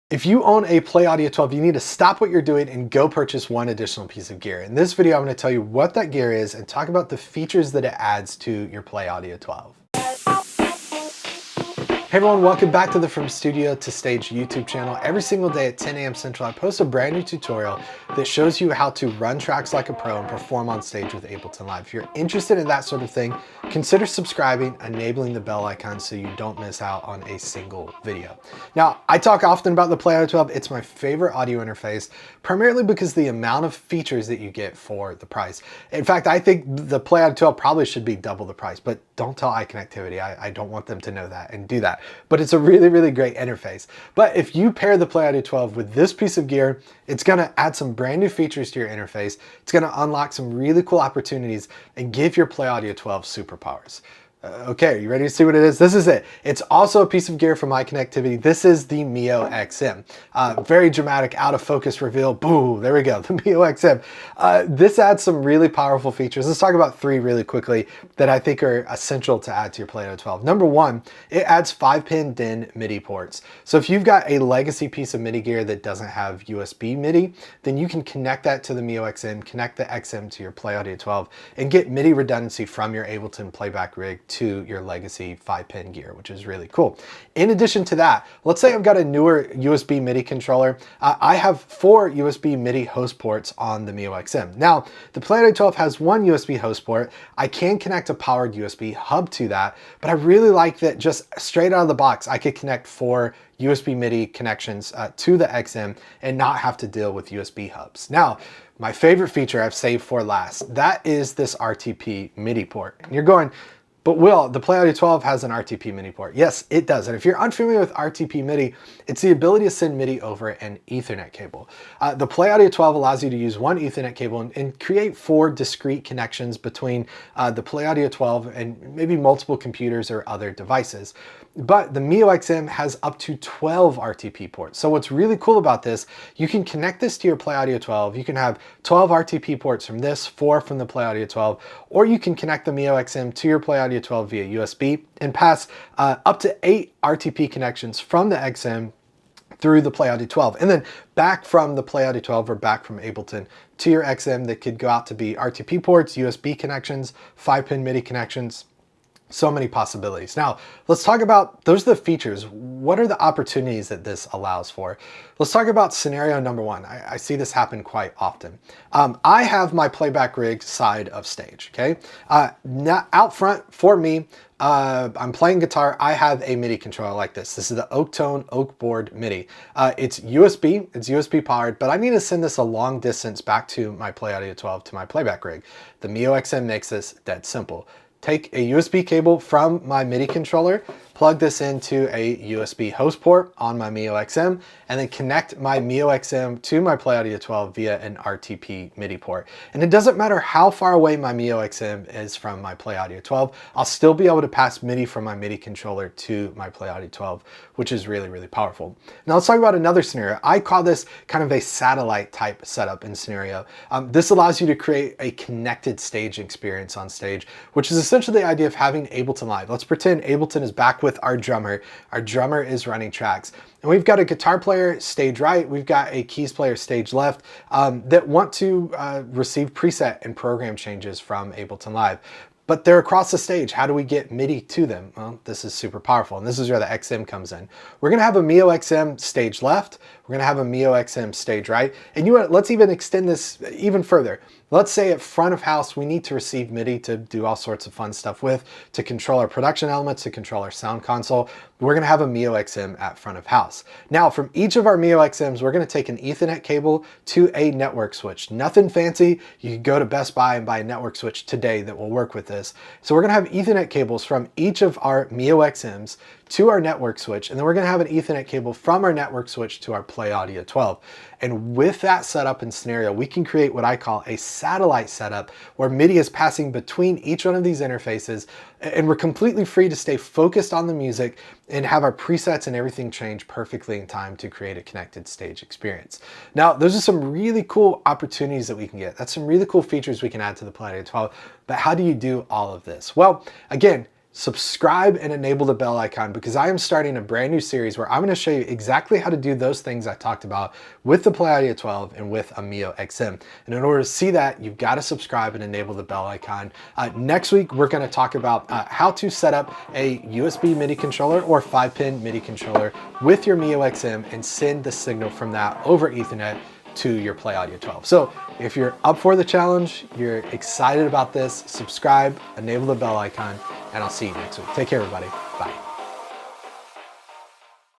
If you own a PlayAudio12, you need to stop what you're doing and go purchase one additional piece of gear. In this video, I'm going to tell you what that gear is and talk about the features that it adds to your PlayAudio12. Hey everyone, welcome back to the From Studio to Stage YouTube channel. Every single day at 10 a.m. Central, I post a brand new tutorial that shows you how to run tracks like a pro and perform on stage with Ableton Live. If you're interested in that sort of thing, consider subscribing, enabling the bell icon so you don't miss out on a single video. Now, I talk often about the PlayAudio12. It's my favorite audio interface, primarily because the amount of features that you get for the price. In fact, I think the PlayAudio12 probably should be double the price, but don't tell iConnectivity. I don't want them to know that and do that. But it's a really, really great interface. But if you pair the PlayAudio12 with this piece of gear, it's gonna add some brand new features to your interface. It's gonna unlock some really cool opportunities and give your PlayAudio12 superpowers. Okay, are you ready to see what it is? This is it. It's also a piece of gear from iConnectivity. This is the Mio XM. Very dramatic, out of focus reveal. Boo, there we go, the Mio XM. This adds some really powerful features. Let's talk about three really quickly that I think are essential to add to your PlayAudio12. Number one, it adds 5-pin DIN MIDI ports. So if you've got a legacy piece of MIDI gear that doesn't have USB MIDI, then you can connect that to the Mio XM, connect the XM to your PlayAudio12, and get MIDI redundancy from your Ableton playback rig to your legacy 5-pin gear, which is really cool. In addition to that, let's say I've got a newer USB MIDI controller. I have 4 USB MIDI host ports on the Mio XM. Now, the PlayAudio12 has one USB host port. I can connect a powered USB hub to that, but I really like that just straight out of the box, I could connect 4 USB MIDI connections to the XM and not have to deal with USB hubs. Now, my favorite feature I've saved for last, that is this RTP MIDI port. And you're going, but Will, the PlayAudio12 has an RTP MIDI port. Yes, it does. And if you're unfamiliar with RTP MIDI, it's the ability to send MIDI over an Ethernet cable. The PlayAudio12 allows you to use one Ethernet cable and create 4 discrete connections between the PlayAudio12 and maybe multiple computers or other devices. But the Mio XM has up to 12 RTP ports. So what's really cool about this, you can connect this to your PlayAudio12. You can have 12 RTP ports from this, 4 from the PlayAudio12, or you can connect the Mio XM to your PlayAudio12 via USB and pass up to 8 RTP connections from the XM through the PlayAudio12, and then back from the PlayAudio12 or back from Ableton to your XM that could go out to be RTP ports, USB connections, 5-pin MIDI connections. So many possibilities. Now, let's talk about, those are the features. What are the opportunities that this allows for? Let's talk about scenario number one. I see this happen quite often. I have my playback rig side of stage, okay? Now, out front for me, I'm playing guitar. I have a MIDI controller like this. This is the Oak Tone Oak Board MIDI. It's USB powered, but I need to send this a long distance back to my PlayAudio12 to my playback rig. The Mio XM makes this dead simple. Take a USB cable from my MIDI controller, plug this into a USB host port on my Mio XM, and then connect my Mio XM to my PlayAudio12 via an RTP MIDI port. And it doesn't matter how far away my Mio XM is from my PlayAudio12, I'll still be able to pass MIDI from my MIDI controller to my PlayAudio12, which is really, really powerful. Now let's talk about another scenario. I call this kind of a satellite type setup and scenario. This allows you to create a connected stage experience on stage, which is essentially the idea of having Ableton Live. Let's pretend Ableton is back with our drummer. Our drummer is running tracks. And we've got a guitar player stage right, we've got a keys player stage left that want to receive preset and program changes from Ableton Live. But they're across the stage. How do we get MIDI to them? Well, this is super powerful, and this is where the XM comes in. We're gonna have a Mio XM stage left, we're gonna have a Mio XM stage right, and let's even extend this even further. Let's say at front of house, we need to receive MIDI to do all sorts of fun stuff with, to control our production elements, to control our sound console. We're gonna have a Mio XM at front of house. Now, from each of our Mio XMs, we're gonna take an Ethernet cable to a network switch. Nothing fancy. You can go to Best Buy and buy a network switch today that will work with this. So we're gonna have Ethernet cables from each of our Mio XMs to our network switch, and then we're gonna have an Ethernet cable from our network switch to our PlayAudio12. And with that setup and scenario, we can create what I call a satellite setup where MIDI is passing between each one of these interfaces, and we're completely free to stay focused on the music and have our presets and everything change perfectly in time to create a connected stage experience. Now, those are some really cool opportunities that we can get. That's some really cool features we can add to the PlayAudio12, but how do you do all of this? Well, again, subscribe and enable the bell icon, because I am starting a brand new series where I'm going to show you exactly how to do those things I talked about with the PlayAudio12 and with a Mio XM. And in order to see that, you've got to subscribe and enable the bell icon. Next week, we're going to talk about how to set up a USB MIDI controller or 5-pin MIDI controller with your Mio XM and send the signal from that over Ethernet to your PlayAudio12. So if you're up for the challenge, you're excited about this, subscribe, enable the bell icon, and I'll see you next week. Take care, everybody. Bye.